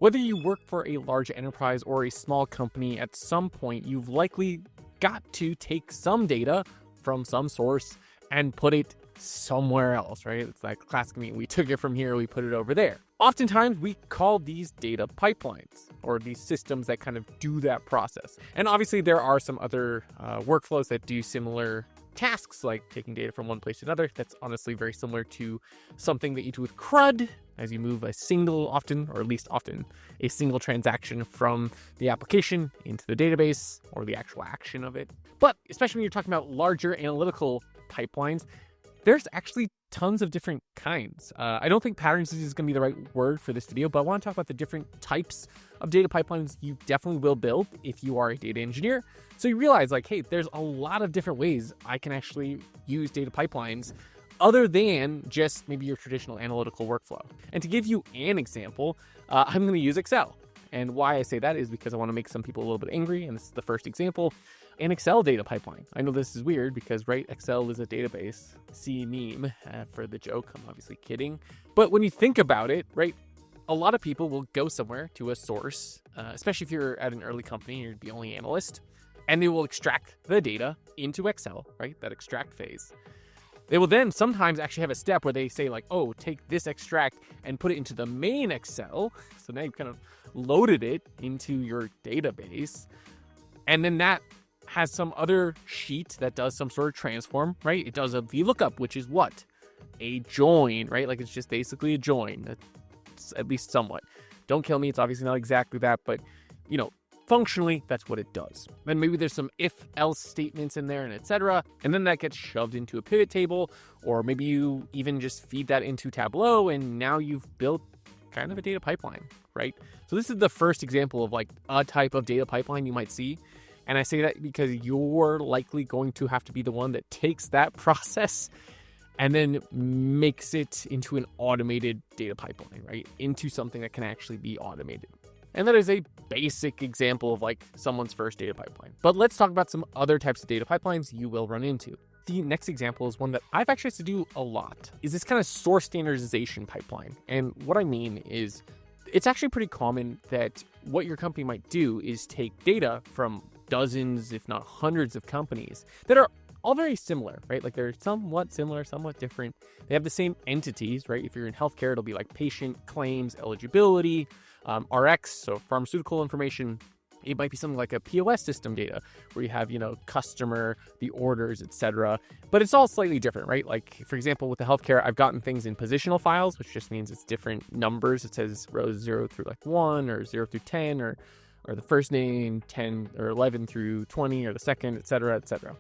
Whether you work for a large enterprise or a small company, at some point you've likely got to take some data from some source and put it somewhere else, right? It's like classic meme. We took it from here, we put it over there. Oftentimes we call these data pipelines, or these systems that kind of do that process. And obviously there are some other workflows that do similar tasks, like taking data from one place to another. That's honestly very similar to something that you do with CRUD, as you move a single, often, or at least often, a single transaction from the application into the database, or the actual action of it. But especially when you're talking about larger analytical pipelines, there's actually tons of different kinds. I don't think patterns is going to be the right word for this video, but I want to talk about the different types of data pipelines you definitely will build if you are a data engineer. So you realize, like, hey, there's a lot of different ways I can actually use data pipelines other than just maybe your traditional analytical workflow. And to give you an example, I'm going to use Excel. And why I say that is because I want to make some people a little bit angry, and this is the first example. An Excel data pipeline. I know this is weird because, right, Excel is a database. See meme for the joke. I'm obviously kidding. But when you think about it, right, a lot of people will go somewhere to a source, especially if you're at an early company, you're the only analyst, and they will extract the data into Excel, right, that extract phase. They will then sometimes actually have a step where they say, like, oh, take this extract and put it into the main Excel. So now you've kind of loaded it into your database. And then that has some other sheet that does some sort of transform, right? It does a VLOOKUP, which is what? A join, right? Like, it's just basically a join, that's at least somewhat. Don't kill me, it's obviously not exactly that, but, you know, functionally, that's what it does. Then maybe there's some if-else statements in there and etc. And then that gets shoved into a pivot table, or maybe you even just feed that into Tableau, and now you've built kind of a data pipeline, right? So this is the first example of, like, a type of data pipeline you might see. And I say that because you're likely going to have to be the one that takes that process and then makes it into an automated data pipeline, right? Into something that can actually be automated. And that is a basic example of, like, someone's first data pipeline. But let's talk about some other types of data pipelines you will run into. The next example is one that I've actually had to do a lot, is this kind of source standardization pipeline. And what I mean is, it's actually pretty common that what your company might do is take data from dozens, if not hundreds of companies that are all very similar, right? Like, they're somewhat similar, somewhat different. They have the same entities, right? If you're in healthcare, it'll be like patient claims, eligibility, RX, so pharmaceutical information. It might be something like a POS system data where you have, you know, customer, the orders, etc. But it's all slightly different, right? Like, for example, with the healthcare, I've gotten things in positional files, which just means it's different numbers. It says rows 0 through like 1 or 0 through 10 or the first name, 10 or 11 through 20, or the second, etc., etc.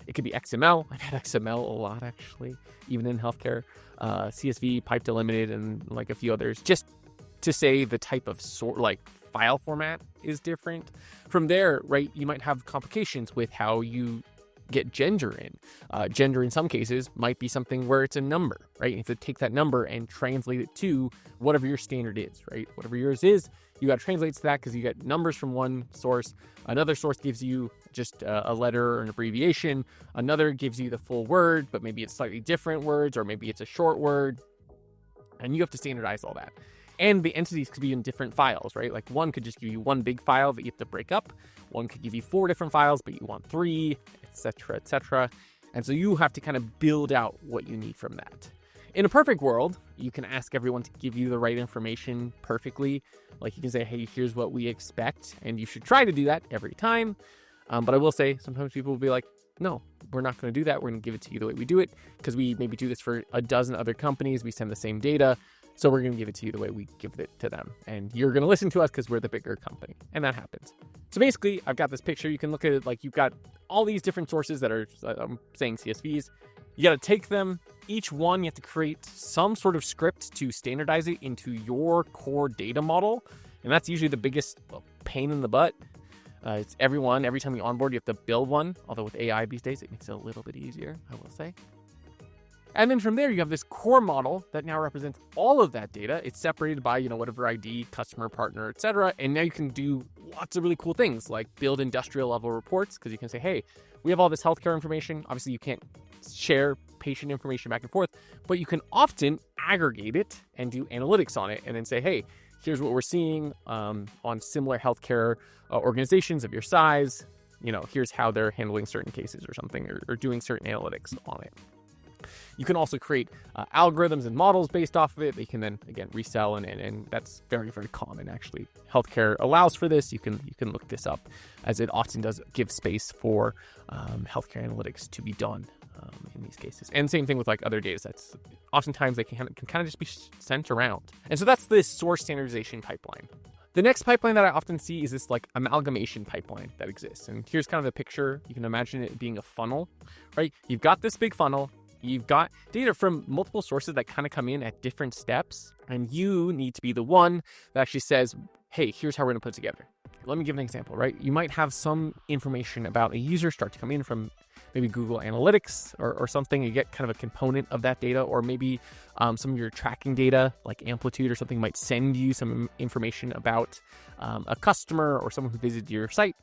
It could be XML. I've had XML a lot, actually, even in healthcare. CSV, pipe delimited, and like a few others, just to say the type of file format is different. From there, right, you might have complications with how you get gender in. Gender in some cases might be something where it's a number, right? You have to take that number and translate it to whatever your standard is, right? Whatever yours is, you got to translate to that because you get numbers from one source. Another source gives you just a letter or an abbreviation. Another gives you the full word, but maybe it's slightly different words, or maybe it's a short word. And you have to standardize all that. And the entities could be in different files, right? Like, one could just give you one big file that you have to break up. One could give you 4 different files, but you want 3, etc., etc. And so you have to kind of build out what you need from that. In a perfect world, you can ask everyone to give you the right information perfectly. Like, you can say, hey, here's what we expect. And you should try to do that every time. But I will say, sometimes people will be like, no, we're not going to do that. We're going to give it to you the way we do it, because we maybe do this for a dozen other companies. We send the same data. So we're going to give it to you the way we give it to them. And you're going to listen to us because we're the bigger company. And that happens. So basically, I've got this picture. You can look at it like you've got all these different sources that are, I'm saying CSVs. You got to take them. Each one, you have to create some sort of script to standardize it into your core data model. And that's usually the biggest pain in the butt. It's every time you onboard, you have to build one. Although with AI these days, it makes it a little bit easier, I will say. And then from there, you have this core model that now represents all of that data. It's separated by, whatever ID, customer, partner, etc. And now you can do lots of really cool things like build industrial level reports, because you can say, hey, we have all this healthcare information. Obviously, you can't share patient information back and forth, but you can often aggregate it and do analytics on it and then say, hey, here's what we're seeing on similar healthcare organizations of your size. Here's how they're handling certain cases or something, or doing certain analytics on it. You can also create algorithms and models based off of it. They can then, again, resell, and that's very, very common, actually. Healthcare allows for this. You can look this up, as it often does give space for healthcare analytics to be done in these cases. And same thing with like other data sets. Oftentimes, they can kind of just be sent around. And so that's this source standardization pipeline. The next pipeline that I often see is this like amalgamation pipeline that exists. And here's kind of a picture. You can imagine it being a funnel, right? You've got this big funnel. You've got data from multiple sources that kind of come in at different steps, and you need to be the one that actually says, hey, here's how we're going to put it together. Let me give an example, right? You might have some information about a user start to come in from maybe Google Analytics or something. You get kind of a component of that data, or maybe some of your tracking data like Amplitude or something might send you some information about a customer or someone who visited your site.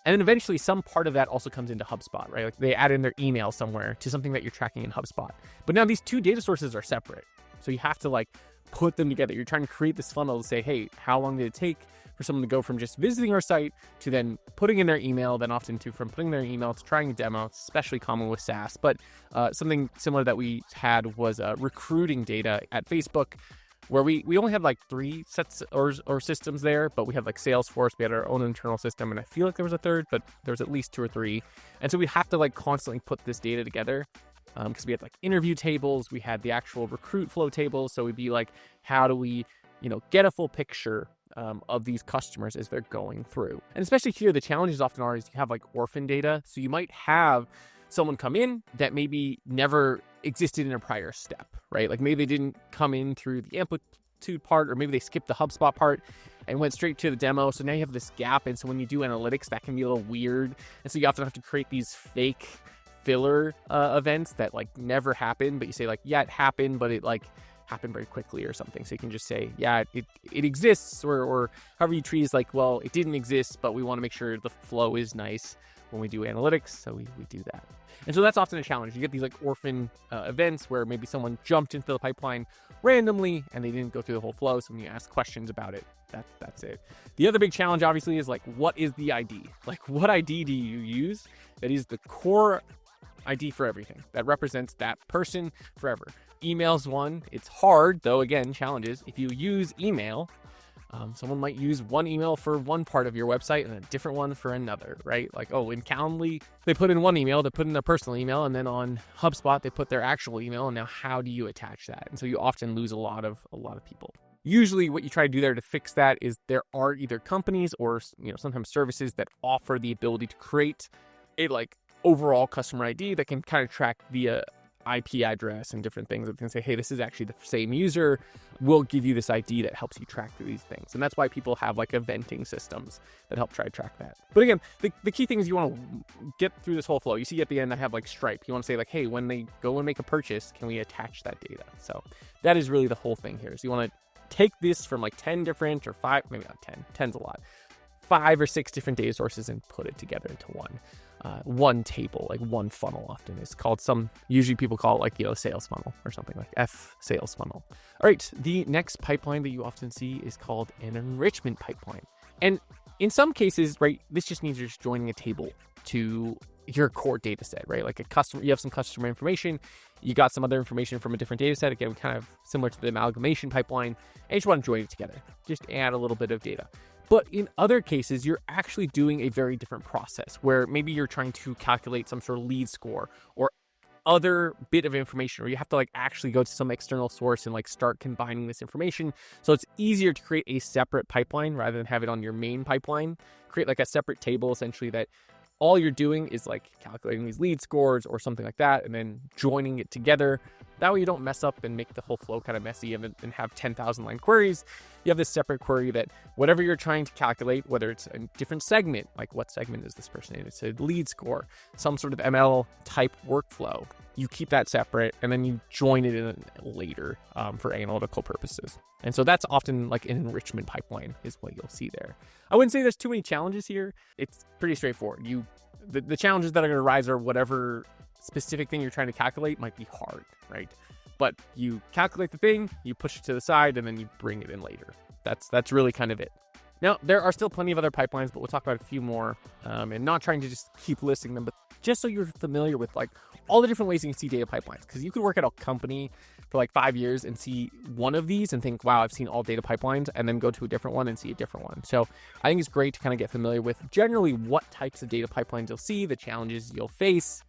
And then eventually some part of that also comes into HubSpot, right? Like they add in their email somewhere to something that you're tracking in HubSpot. But now these two data sources are separate. So you have to like put them together. You're trying to create this funnel to say, hey, how long did it take for someone to go from just visiting our site to then putting in their email, then often from putting their email to trying a demo. It's especially common with SaaS. But something similar that we had was recruiting data at Facebook, where we only had like 3 sets or systems there, but we had like Salesforce, we had our own internal system, and I feel like there was a third, but there was at least 2 or 3. And so we have to like constantly put this data together, because we had like interview tables, we had the actual recruit flow tables. So we'd be like, how do we, get a full picture of these customers as they're going through? And especially here, the challenges often are is you have like orphan data. So you might have someone come in that maybe never existed in a prior step, right? Like maybe they didn't come in through the Amplitude part, or maybe they skipped the HubSpot part and went straight to the demo. So now you have this gap. And so when you do analytics, that can be a little weird. And so you often have to create these fake filler events that like never happen, but you say like, yeah, it happened, but it like happened very quickly or something. So you can just say, yeah, it exists, or however you treat it is like, well, it didn't exist, but we want to make sure the flow is nice when we do analytics. So we do that. And so that's often a challenge. You get these like orphan events where maybe someone jumped into the pipeline randomly and they didn't go through the whole flow. So when you ask questions about it, that's it. The other big challenge obviously is like, what is the ID? Like what ID do you use that is the core ID for everything that represents that person forever? Email's one. It's hard though. Again, challenges. If you use email, someone might use one email for one part of your website and a different one for another, right? Like, oh, in Calendly, they put in one email, they put in their personal email, and then on HubSpot, they put their actual email. And now how do you attach that? And so you often lose a lot of people. Usually what you try to do there to fix that is there are either companies or, sometimes services that offer the ability to create a like overall customer ID that can kind of track via IP address and different things. That can say, hey, this is actually the same user. We'll give you this ID that helps you track through these things. And that's why people have like eventing systems that help try to track that. But again, the key thing is you want to get through this whole flow. You see at the end, I have like Stripe. You want to say like, hey, when they go and make a purchase, can we attach that data? So that is really the whole thing here. So you want to take this from like 10 different or 5, maybe not 10, 10's a lot, 5 or 6 different data sources and put it together into one table, like one funnel. Often is called usually people call it like, sales funnel or something like sales funnel. All right. The next pipeline that you often see is called an enrichment pipeline. And in some cases, right, this just means you're just joining a table to your core data set, right? Like you have some customer information, you got some other information from a different data set, again, kind of similar to the amalgamation pipeline, and you just want to join it together, just add a little bit of data. But in other cases, you're actually doing a very different process where maybe you're trying to calculate some sort of lead score or other bit of information, or you have to like actually go to some external source and like start combining this information. So it's easier to create a separate pipeline rather than have it on your main pipeline. Create like a separate table essentially that all you're doing is like calculating these lead scores or something like that, and then joining it together. That way you don't mess up and make the whole flow kind of messy and have 10,000 line queries. You have this separate query that whatever you're trying to calculate, whether it's a different segment, like what segment is this person in? It's a lead score, some sort of ML type workflow. You keep that separate and then you join it in later for analytical purposes. And so that's often like an enrichment pipeline is what you'll see there. I wouldn't say there's too many challenges here. It's pretty straightforward. The challenges that are going to arise are whatever specific thing you're trying to calculate might be hard, right? But you calculate the thing, you push it to the side, and then you bring it in later. That's really kind of it. Now, there are still plenty of other pipelines, but we'll talk about a few more, and not trying to just keep listing them, but just so you're familiar with like all the different ways you can see data pipelines. Because you could work at a company for like 5 years and see one of these and think, wow, I've seen all data pipelines, and then go to a different one and see a different one. So I think it's great to kind of get familiar with generally what types of data pipelines you'll see, the challenges you'll face,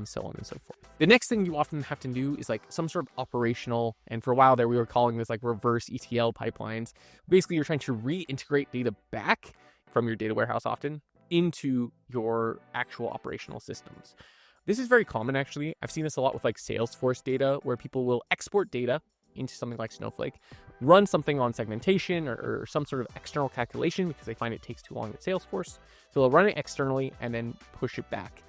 so on and so forth. The next thing you often have to do is like some sort of operational, and for a while there we were calling this like reverse ETL pipelines. Basically, you're trying to reintegrate data back from your data warehouse often into your actual operational systems. This is very common, actually. I've seen this a lot with like Salesforce data, where people will export data into something like Snowflake, run something on segmentation or some sort of external calculation because they find it takes too long with Salesforce. So they'll run it externally and then push it back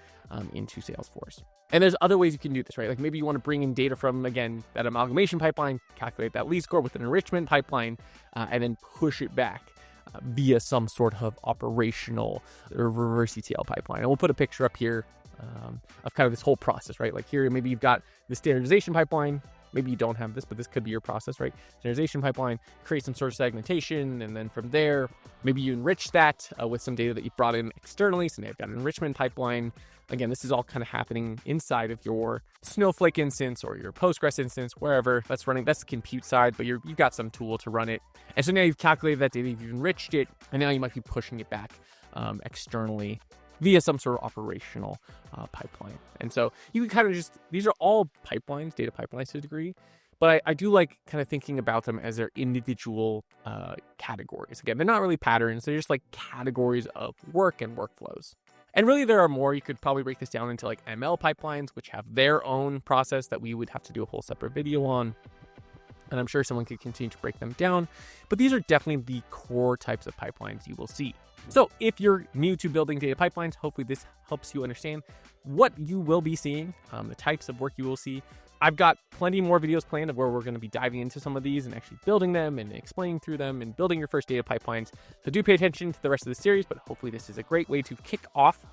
into Salesforce. And there's other ways you can do this, right? Like maybe you want to bring in data from, again, that amalgamation pipeline, calculate that lead score with an enrichment pipeline, and then push it back via some sort of operational or reverse ETL pipeline. And we'll put a picture up here of kind of this whole process, right? Like here, maybe you've got the standardization pipeline. Maybe you don't have this, but this could be your process, right? Standardization pipeline, create some sort of segmentation, and then from there, maybe you enrich that with some data that you brought in externally. So now you've got an enrichment pipeline. Again, this is all kind of happening inside of your Snowflake instance or your Postgres instance, wherever that's running. That's the compute side, but you've got some tool to run it. And so now you've calculated that data, you've enriched it, and now you might be pushing it back externally via some sort of operational pipeline. And so you can kind of just, these are all pipelines, data pipelines to a degree, but I do like kind of thinking about them as their individual categories. Again, they're not really patterns, they're just like categories of work and workflows. And really there are more. You could probably break this down into like ML pipelines, which have their own process that we would have to do a whole separate video on. And I'm sure someone could continue to break them down, but these are definitely the core types of pipelines you will see. So if you're new to building data pipelines, hopefully this helps you understand what you will be seeing, the types of work you will see. I've got plenty more videos planned of where we're going to be diving into some of these and actually building them and explaining through them and building your first data pipelines. So do pay attention to the rest of the series, but hopefully this is a great way to kick off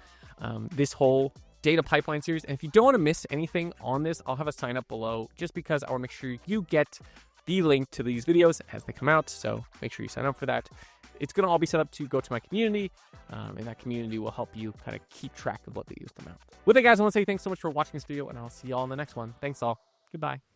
this whole data pipeline series. And if you don't want to miss anything on this, I'll have a sign up below just because I want to make sure you get the link to these videos as they come out. So make sure you sign up for that. It's going to all be set up to go to my community, and that community will help you kind of keep track of what videos come out. With that, guys, I want to say thanks so much for watching this video, and I'll see you all in the next one. Thanks all. Goodbye.